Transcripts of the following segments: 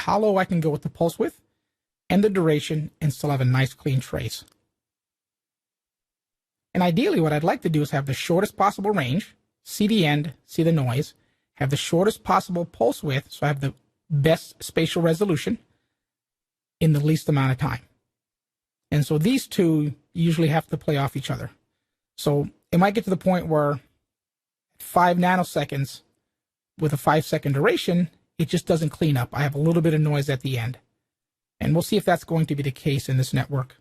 how low I can go with the pulse width and the duration and still have a nice clean trace. And ideally, what I'd like to do is have the shortest possible range, see the end, see the noise, have the shortest possible pulse width, so I have the best spatial resolution in the least amount of time. And so these two usually have to play off each other. So it might get to the point where 5 nanoseconds with a 5-second duration, it just doesn't clean up. I have a little bit of noise at the end. And we'll see if that's going to be the case in this network.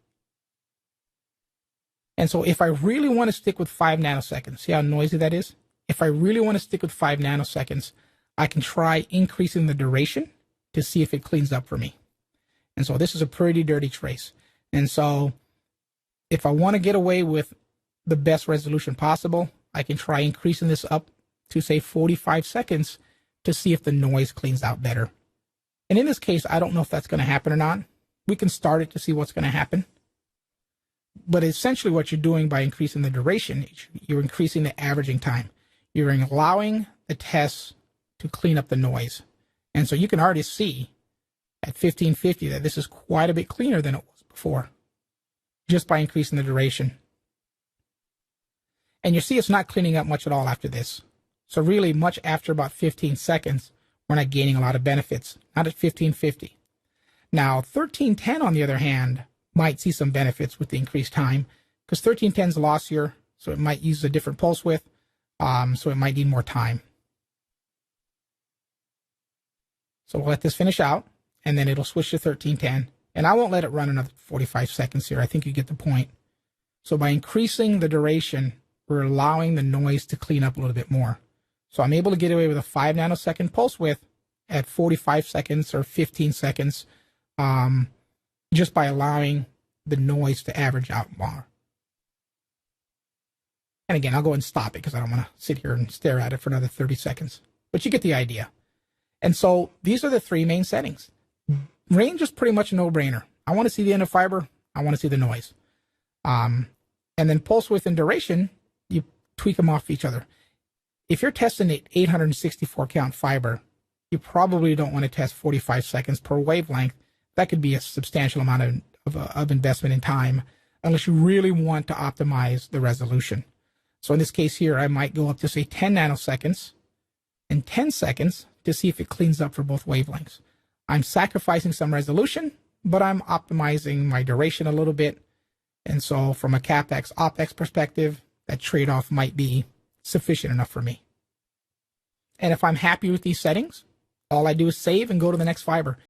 And so if I really want to stick with 5 nanoseconds, see how noisy that is? If I really want to stick with 5 nanoseconds, I can try increasing the duration to see if it cleans up for me. And so this is a pretty dirty trace. And so if I want to get away with the best resolution possible, I can try increasing this up to, say, 45 seconds to see if the noise cleans out better. And in this case, I don't know if that's going to happen or not. We can start it to see what's going to happen. But essentially what you're doing by increasing the duration, you're increasing the averaging time. You're allowing the test to clean up the noise. And so you can already see at 1550 that this is quite a bit cleaner than it was before, just by increasing the duration. And you see it's not cleaning up much at all after this. So really, much after about 15 seconds, we're not gaining a lot of benefits, not at 1550. Now, 1310, on the other hand, might see some benefits with the increased time, because 1310 is lossier, so it might use a different pulse width, so it might need more time. So we'll let this finish out, and then it'll switch to 1310. And I won't let it run another 45 seconds here. I think you get the point. So by increasing the duration, we're allowing the noise to clean up a little bit more. So I'm able to get away with a 5 nanosecond pulse width at 45 seconds or 15 seconds, just by allowing the noise to average out more. And again, I'll go and stop it because I don't want to sit here and stare at it for another 30 seconds. But you get the idea. And so these are the three main settings. Range is pretty much a no-brainer. I want to see the end of fiber. I want to see the noise. And then pulse width and duration, you tweak them off each other. If you're testing an 864 count fiber, you probably don't want to test 45 seconds per wavelength. That could be a substantial amount of investment in time, unless you really want to optimize the resolution. So in this case here, I might go up to, say, 10 nanoseconds and 10 seconds to see if it cleans up for both wavelengths. I'm sacrificing some resolution, but I'm optimizing my duration a little bit. And so from a CapEx, OpEx perspective, that trade-off might be sufficient enough for me. And if I'm happy with these settings, all I do is save and go to the next fiber.